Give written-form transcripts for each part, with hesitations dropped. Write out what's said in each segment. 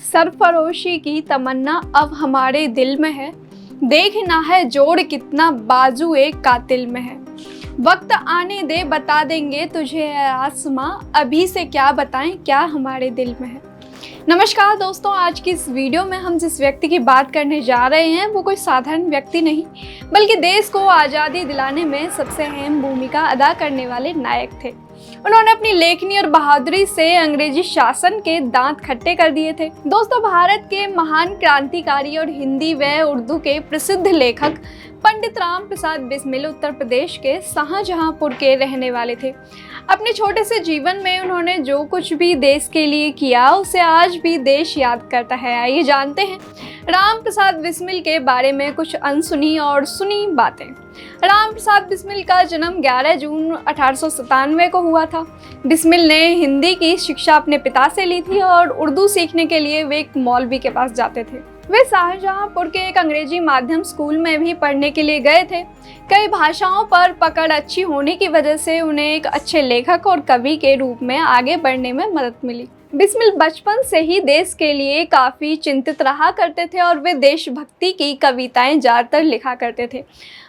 सरफरोशी की तमन्ना अब हमारे दिल में है। देखना है जोड़ कितना बाजू एक कातिल में है। वक्त आने दे बता देंगे तुझे ऐ आसमां, अभी से क्या बताएं क्या हमारे दिल में है। नमस्कार दोस्तों, आज की इस वीडियो में हम जिस व्यक्ति की बात करने जा रहे हैं वो कोई साधारण व्यक्ति नहीं बल्कि देश को आज़ादी दिलाने में सबसे अहम भूमिका अदा करने वाले नायक थे। उन्होंने अपनी लेखनी और बहादुरी से अंग्रेजी शासन के दांत खट्टे कर दिए थे। दोस्तों, भारत के महान क्रांतिकारी और हिंदी व उर्दू के प्रसिद्ध लेखक पंडित राम प्रसाद बिस्मिल उत्तर प्रदेश के शाहजहांपुर के रहने वाले थे। अपने छोटे से जीवन में उन्होंने जो कुछ भी देश के लिए किया उसे आज भी देश याद करता है। आइए जानते हैं राम प्रसाद बिस्मिल के बारे में कुछ अनसुनी और सुनी बातें। राम प्रसाद बिस्मिल का जन्म 11 जून 1897 को हुआ था। बिस्मिल ने हिंदी की शिक्षा अपने पिता से ली थी और उर्दू सीखने के लिए वे एक मौलवी के पास जाते थे। वे शाहजहांपुर के एक अंग्रेजी माध्यम स्कूल में भी पढ़ने के लिए गए थे। कई भाषाओं पर पकड़ अच्छी होने की वजह से उन्हें एक अच्छे लेखक और कवि के रूप में आगे बढ़ने में मदद मिली। बिस्मिल बचपन से ही देश के लिए काफ़ी चिंतित रहा करते थे और वे देशभक्ति की कविताएं ज़्यादातर लिखा करते थे।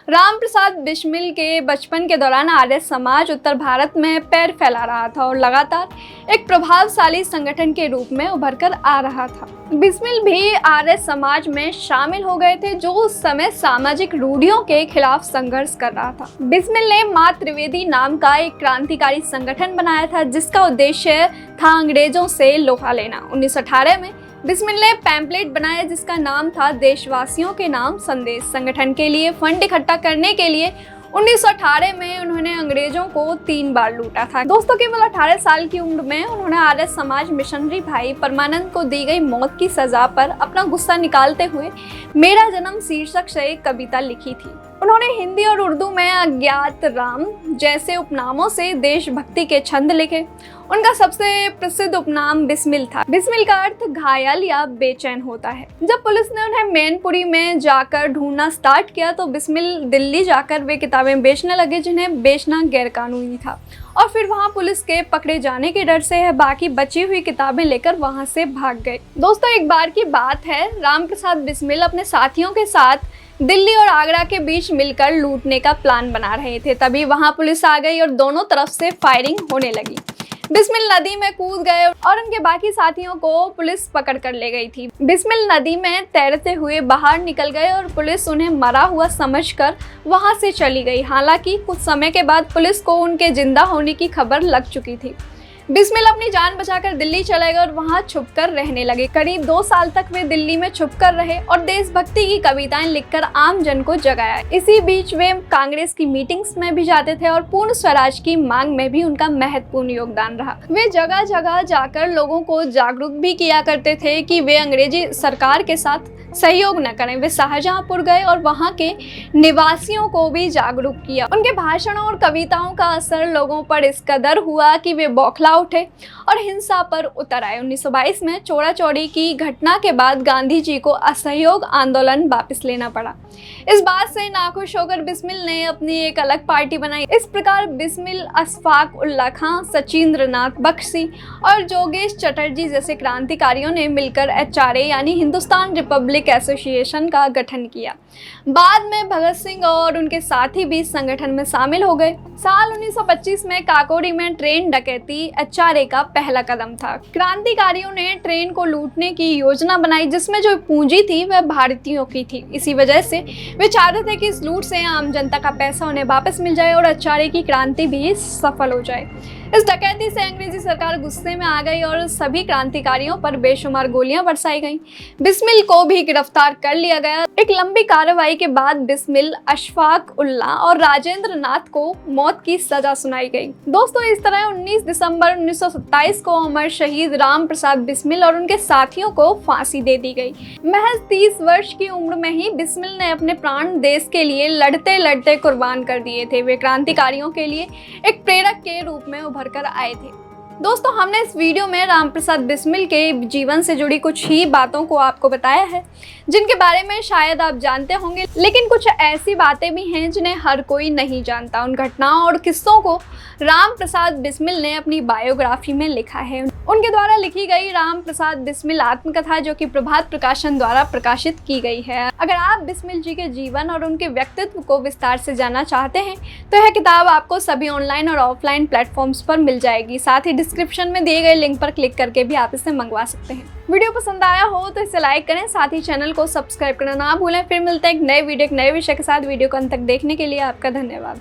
राम प्रसाद बिस्मिल के बचपन के दौरान आर्य समाज उत्तर भारत में पैर फैला रहा था और लगातार एक प्रभावशाली संगठन के रूप में उभर कर आ रहा था। बिस्मिल भी आर्य समाज में शामिल हो गए थे जो उस समय सामाजिक रूढ़ियों के खिलाफ संघर्ष कर रहा था। बिस्मिल ने मां त्रिवेदी नाम का एक क्रांतिकारी संगठन बनाया था जिसका उद्देश्य था अंग्रेजों से लोहा लेना। 1918 में बिस्मिल ने पैम्पलेट बनाया जिसका नाम था देशवासियों के नाम संदेश। संगठन के लिए फंड इकट्ठा करने के लिए 1918 में उन्होंने अंग्रेजों को 3 बार लूटा था। दोस्तों, केवल 18 साल की उम्र में उन्होंने आर्य समाज मिशनरी भाई परमानंद को दी गई मौत की सजा पर अपना गुस्सा निकालते हुए मेरा जन्म शीर्षक से एक कविता लिखी थी। उन्होंने हिंदी और उर्दू में अज्ञात राम जैसे उपनामों से देशभक्ति के छंद लिखे। उनका सबसे प्रसिद्ध उपनाम बिस्मिल था। बिस्मिल का अर्थ घायल या बेचैन होता है। जब पुलिस ने उन्हें मैनपुरी में जाकर ढूंढना स्टार्ट किया तो बिस्मिल दिल्ली जाकर वे किताबें बेचने लगे जिन्हें बेचना गैरकानूनी था और फिर वहां पुलिस के पकड़े जाने के डर से बाकी बची हुई किताबें लेकर वहां से भाग गए। दोस्तों, एक बार की बात है, राम प्रसाद बिस्मिल अपने साथियों के साथ दिल्ली और आगरा के बीच मिलकर लूटने का प्लान बना रहे थे। तभी वहां पुलिस आ गई और दोनों तरफ से फायरिंग होने लगी। बिस्मिल नदी में कूद गए और उनके बाकी साथियों को पुलिस पकड़ कर ले गई थी। बिस्मिल नदी में तैरते हुए बाहर निकल गए और पुलिस उन्हें मरा हुआ समझकर वहां से चली गई। हालांकि कुछ समय के बाद पुलिस को उनके जिंदा होने की खबर लग चुकी थी। बिस्मिल अपनी जान बचाकर दिल्ली चले गए और वहां छुपकर रहने लगे। करीब 2 साल तक वे दिल्ली में छुपकर रहे और देशभक्ति की कविताएं लिखकर आम जन को जगाया। इसी बीच वे कांग्रेस की मीटिंग्स में भी जाते थे और पूर्ण स्वराज की मांग में भी उनका महत्वपूर्ण योगदान रहा। वे जगह जगह जाकर लोगों को जागरूक भी किया करते थे कि वे अंग्रेजी सरकार के साथ सहयोग न करें। वे शाहजहांपुर गए और वहां के निवासियों को भी जागरूक किया। उनके भाषणों और कविताओं का असर लोगों पर इस कदर हुआ कि वे बौखला उठे और हिंसा पर उतर आए। 1922 में चौड़ा चौड़ी की घटना के बाद गांधी जी को असहयोग आंदोलन वापस लेना पड़ा। इस बात से नाखुश होकर बिस्मिल ने अपनी एक अलग पार्टी बनाई। इस प्रकार बिस्मिल, अशफाक उल्लाह खां, सचिंद्र नाथ बख्शी और जोगेश चटर्जी जैसे क्रांतिकारियों ने मिलकर HRA यानी हिंदुस्तान रिपब्लिक एसोसिएशन का गठन किया। बाद में भगत सिंह और उनके साथी भी संगठन में शामिल हो गए। साल 1925 में काकोरी में ट्रेन डकैती HRA का पहला कदम था। क्रांतिकारियों ने ट्रेन को लूटने की योजना बनाई जिसमें जो पूंजी थी वह भारतीयों की थी। इसी वजह से वे चाहते थे कि इस लूट से आम जनता का पैसा उन्हें वापस मिल जाए और HRA की क्रांति भी सफल हो जाए। इस डकैती से अंग्रेजी सरकार गुस्से में आ गई और सभी क्रांतिकारियों पर बेशुमार गोलियां बरसाई गईं। बिस्मिल को भी गिरफ्तार कर लिया गया। एक लंबी कार्रवाई के बाद बिस्मिल, अशफाक उल्लाह और राजेंद्र नाथ को मौत की सजा सुनाई गई। दोस्तों, इस तरह 19 दिसंबर 1927 को अमर शहीद राम प्रसाद बिस्मिल और उनके साथियों को फांसी दे दी गई। महज 30 वर्ष की उम्र में ही बिस्मिल ने अपने प्राण देश के लिए लड़ते लड़ते कुर्बान कर दिए थे। वे क्रांतिकारियों के लिए एक प्रेरक के रूप में उभर कर आए थे। दोस्तों, हमने इस वीडियो में रामप्रसाद बिस्मिल के जीवन से जुड़ी कुछ ही बातों को आपको बताया है, जिनके बारे में शायद आप जानते होंगे, लेकिन कुछ ऐसी बातें भी हैं जिन्हें हर कोई नहीं जानता। उन घटनाओं और किस्सों को रामप्रसाद बिस्मिल ने अपनी बायोग्राफी में लिखा है। उनके द्वारा लिखी गई रामप्रसाद बिस्मिल आत्मकथा, जो कि प्रभात प्रकाशन द्वारा प्रकाशित की गई है। अगर आप बिस्मिल जी के जीवन और उनके व्यक्तित्व को विस्तार से जानना चाहते हैं तो यह किताब आपको सभी ऑनलाइन और ऑफलाइन प्लेटफॉर्म्स पर मिल जाएगी। साथ ही डिस्क्रिप्शन में दिए गए लिंक पर क्लिक करके भी आप इसे मंगवा सकते हैं। वीडियो पसंद आया हो तो इसे लाइक करें, साथ ही चैनल को सब्सक्राइब करना ना भूलें। फिर मिलते हैं एक नए वीडियो, एक नए विषय के साथ। वीडियो को अंत तक देखने के लिए आपका धन्यवाद।